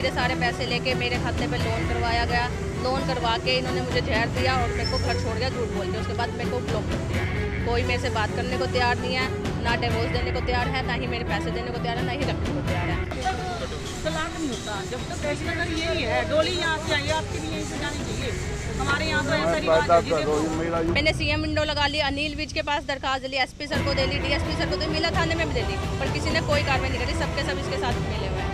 मेरे सारे पैसे लेके मेरे खाते पे लोन करवाया गया। लोन करवा के इन्होंने मुझे जहर दिया और मेरे को घर छोड़ गया झूठ बोल के। उसके बाद मेरे को ब्लॉक कर दिया। कोई मेरे से बात करने को तैयार नहीं है, ना डिवोर्स देने को तैयार है, ना ही मेरे पैसे देने को तैयार है, ना ही रखने को तैयार है। तलाक नहीं होता जब तक फैसला कर यही है। डोली यहाँ से आई, आपकी भी यहीं से जानी चाहिए। हमारे यहाँ तो ऐसा रिवाज है। देखो मैंने सीएम विंडो लगा ली, अनिल विज के पास दरखास्त दी, एसपी सर को दे ली, डीएसपी सर को दे, मिला थाने में भी दे दी, पर किसी ने कोई कार्रवाई नहीं करी। सबके सब इसके साथ मिले हुए हैं।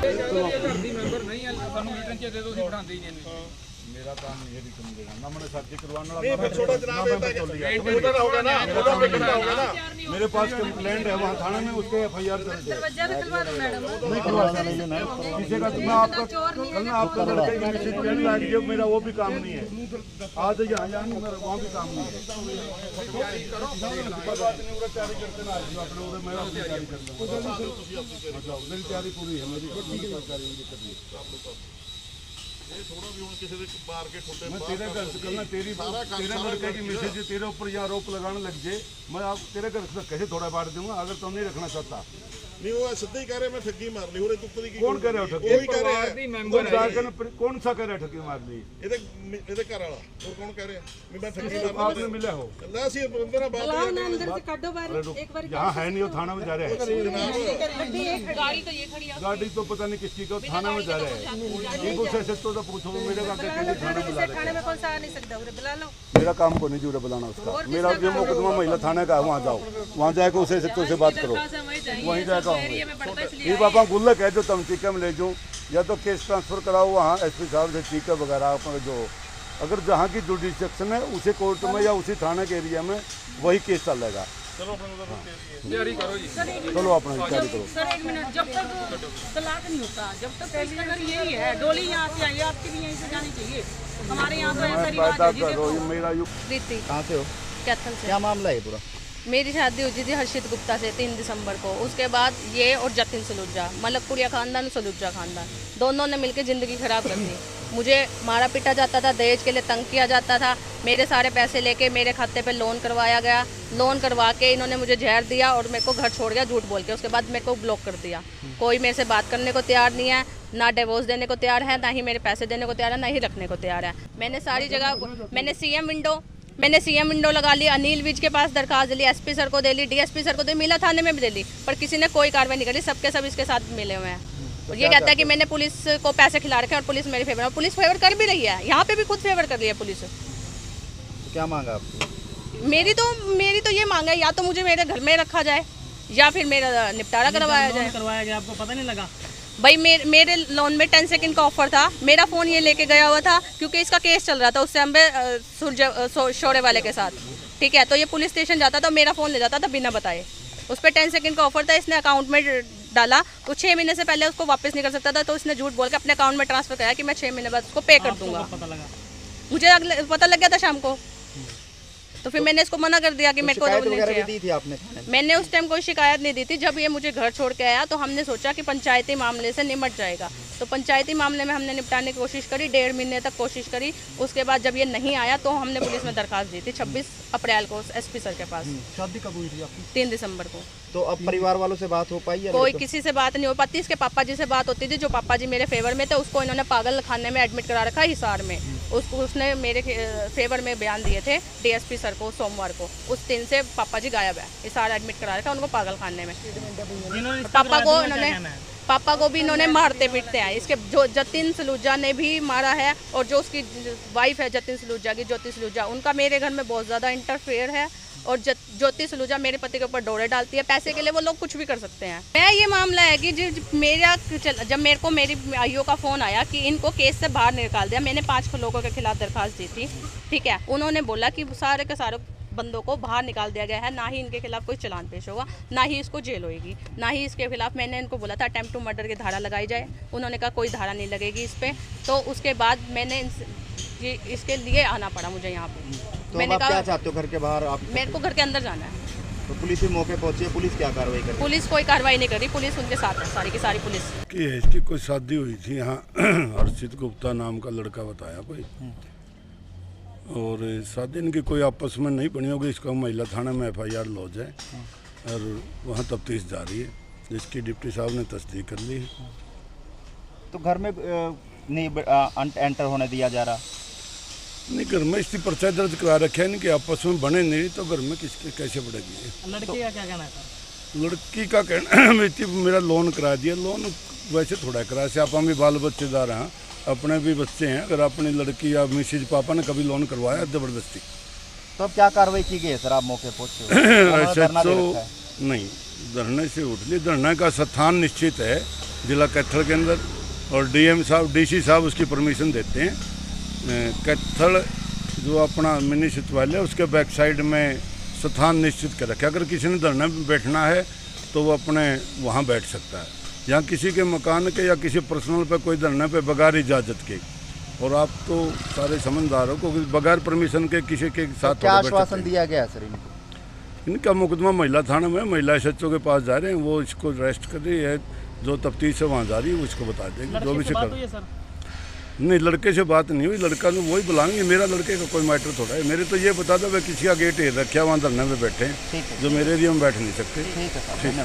मेरा काम ये भी तुम देगा ना, मैंने सर्च करवाने मेरे पास कंप्लेंट है वहाँ थाने में, उसके FIR कर दे। नहीं करवाना नहीं है किसी का। मैं आपका कल ना आपका लड़के की किसी पेन लाग जो मेरा वो भी काम नहीं है। आज यहाँ जाने मेरा वहाँ भी काम नहीं है। मेरी तैयारी पूरी है, मेरी थोड़ा भी किसी बार के छोटे मैं तेरे घर से करना तेरे लड़के की मैसेज तेरे ऊपर या आरोप लगाने लग जाए, मैं आप तेरे घर से कैसे थोड़ा बांट दूंगा अगर तुम नहीं रखना चाहता। नहीं वो सीधे ही कह रहे मैं ठगी मार ली। और तुक्की की कौन कह रहा है ठगी? वही कह रहा है। कौन सा कह रहा है ठगी मार ली? ਇਹਦੇ ਘਰ ਵਾਲਾ और कौन कह रहे हैं मैं ठगी मार आपने मिला हो ना सी बंदे ना बात यहाँ है नहीं, वो थाना में जा रहे हैं। गाड़ी तो ये खड़ी है, गाड़ी तो पता नहीं किसकी को थाना में जा रहे हैं। इनको से तो पूछो मेरे का थाने में कौन सा आ नहीं सकता, बुला लो। मेरा काम को नहीं जुड़ा बुलाना उसका। मेरा जो मुकदमा महिला थाने का है वहाँ जाओ, वहाँ जाकर उसे से बात करो, वहीं जाकर ये पापा गुल्लक है जो तुम टीका में ले जाऊँ, या तो केस ट्रांसफर कराओ वहाँ एसपी साहब से टीका वगैरह जो अगर जहाँ की जुडिसेक्शन है उसी कोर्ट में या उसी थाने के एरिया में वही केस चलेगा। चलो तैयारी करो जी, चलो अपना तैयारी करो। सर एक मिनट, जब तक तलाक नहीं होता जब तक फैसला कर यही है। डोली यहाँ से आई, आपकी भी यहीं से जानी चाहिए। हमारे यहाँ तो ऐसा रिवाज है। देखो मेरा प्रीति कहाँ से हो? कैथल से। क्या मामला है पूरा? मेरी शादी हुई थी हर्षित गुप्ता से 3 दिसंबर को। उसके बाद ये और जतिन सलूजा, मलकपुरिया खानदान, सलूजा खानदान, दोनों ने मिलकर ज़िंदगी खराब कर दी। मुझे मारा पीटा जाता था, दहेज के लिए तंग किया जाता था। मेरे सारे पैसे लेके मेरे खाते पे लोन करवाया गया। लोन करवा के इन्होंने मुझे जहर दिया और मेरे को घर छोड़ गया झूठ बोल के। उसके बाद मेरे को ब्लॉक कर दिया। कोई मेरे से बात करने को तैयार नहीं है, ना डिवोर्स देने को तैयार है, ना ही मेरे पैसे देने को तैयार है, ना ही रखने को तैयार है। मैंने सारी जगह मैंने सीएम विंडो लगा ली, अनिल विज के पास दरखास्त दी, एसपी सर को दे ली, डीएसपी सर को दे, मिला थाने में भी दे ली, पर किसी ने कोई कार्रवाई नहीं करी। सबके सब इसके साथ मिले हुए हैं। और ये कहता है कि मैंने पुलिस को पैसे खिला रखे हैं और पुलिस मेरे फेवर में। पुलिस फेवर कर भी रही है, यहाँ पे भी खुद फेवर कर रही है पुलिस। तो क्या मांगा आपकी? मेरी तो ये मांग है, या तो मुझे मेरे घर में रखा जाए या फिर मेरा निपटारा करवाया जाए। आपको पता नहीं लगा? भाई मेरे लोन में 10 सेकंड का ऑफर था। मेरा फ़ोन ये लेके गया हुआ था क्योंकि इसका केस चल रहा था उससे हम शोरे वाले के साथ, ठीक है। तो ये पुलिस स्टेशन जाता था, मेरा फ़ोन ले जाता था बिना बताए। उस पर 10 सेकंड का ऑफर था, इसने अकाउंट में डाला तो 6 महीने से पहले उसको वापस नहीं कर सकता था, तो इसने झूठ बोल के अपने अकाउंट में ट्रांसफर कराया कि मैं 6 महीने बाद उसको पे कर दूंगा। मुझे पता लग गया था शाम को, तो फिर मैंने इसको मना कर दिया कि मेरे को दी थी आपने? मैंने उस टाइम कोई शिकायत नहीं दी थी। जब ये मुझे घर छोड़ के आया तो हमने सोचा कि पंचायती मामले से निपट जाएगा, तो पंचायती मामले में हमने निपटाने की कोशिश करी, 1.5 महीने तक कोशिश करी। उसके बाद जब ये नहीं आया तो हमने पुलिस में दरखास्त दी थी 26 अप्रैल को एसपी सर के पास। शादी कब हुई थी आपकी? 3 दिसंबर को। तो अब परिवार वालों से बात हो पाई है? कोई किसी से बात नहीं हो पाती। इसके पापा जी से बात होती थी, जो पापा जी मेरे फेवर में थे, उसको इन्होंने पागल खाने में एडमिट करा रखा हिसार में। उसने मेरे फेवर में बयान दिए थे डीएसपी सर को सोमवार को। उस दिन से पापा जी गायब है, हिसार एडमिट करा रखा उनको पागल खाने में। पापा को भी इन्होंने मारते पीटते हैं। इसके जो जतिन सलूजा ने भी मारा है, और जो उसकी वाइफ है जतिन सलूजा की, ज्योति सलूजा, उनका मेरे घर में बहुत ज़्यादा इंटरफेयर है। और ज्योति सलूजा मेरे पति के ऊपर डोरे डालती है। पैसे के लिए वो लोग कुछ भी कर सकते हैं। मैं ये मामला है कि जब मेरे को मेरी आईओ का फ़ोन आया कि इनको केस से बाहर निकाल दिया। मैंने 5 लोगों के खिलाफ दरखास्त दी थी, ठीक है। उन्होंने बोला कि सारे के सारे बंदों को बाहर निकाल दिया गया है, ना ही इनके खिलाफ कोई चालान पेश होगा, ना ही इसको जेल होएगी, ना ही इसके खिलाफ। मैंने इनको बोला था अटेम्प्ट टू मर्डर की धारा लगाई जाए, उन्होंने कहा कोई धारा नहीं लगेगी इस पर। तो उसके बाद मैंने इसके लिए आना पड़ा मुझे यहाँ पे। तो मैंने कहा क्या चाहते हो घर के बाहर? आप मेरे को घर के अंदर जाना है। तो पुलिस भी मौके पहुंची है, पुलिस क्या कार्रवाई कर रही है? पुलिस कोई कार्रवाई नहीं कर रही, पुलिस उनके साथ है, सारी की सारी पुलिस। इसकी कोई शादी हुई थी यहाँ हर्षित गुप्ता नाम का लड़का बताया कोई, और शादी इनकी कोई आपस में नहीं बनी होगी। इसका महिला थाना में FIR लॉज है और वहाँ तफ्तीश जारी है, जिसकी डिप्टी साहब ने तस्दीक कर ली है। तो घर में नहीं एंटर होने दिया जा रहा। नहीं, घर में इसकी पर्चा दर्ज करा रखे है नहीं कि आपस में बने नहीं, तो घर में किसके कैसे बढ़ेगी। लड़की का क्या कहना है सर? लड़की का कहना मेरा लोन करा दिया, लोन वैसे थोड़ा करा से आप हम भी बाल बच्चेदार हैं, अपने भी बच्चे हैं। अगर अपनी लड़की या मिसेज पापा ने कभी लोन करवाया जबरदस्ती, तो अब क्या कार्रवाई की गई है सर? आप मौके पहुंचे ऐसे तो नहीं, धरने से उठ ली। धरने का स्थान निश्चित है जिला कैथल के अंदर, और डीएम साहब डीसी साहब उसकी परमिशन देते हैं। कैथल जो अपना मिनी सचिवालय उसके बैक साइड में स्थान निश्चित कर रखा है। अगर किसी ने धरने में बैठना है तो वो अपने वहाँ बैठ सकता है। यहाँ किसी के मकान के या किसी पर्सनल पे कोई धरने पे बगैर इजाज़त के, और आप तो सारे समझदार हो, क्योंकि बगैर परमिशन के किसी के साथ क्या आश्वासन दिया गया है सर इनको? इनका मुकदमा महिला थाना में, महिला एसएचओ के पास जा रहे हैं, वो इसको अरेस्ट कर रही है। जो तफ्तीश है वहाँ जा रही है, वो इसको बता देंगे जो भी से कर। नहीं, लड़के से बात नहीं हुई, लड़का तो वही बुलाएंगे। मेरा लड़के का कोई मैटर थोड़ा है, मेरे तो ये बता दो मैं किसी का गेट हिल रखा है, वहाँ धरने में बैठे हैं, जो मेरे एरिया में बैठ नहीं सकते। ठीक है सर, धन्यवाद।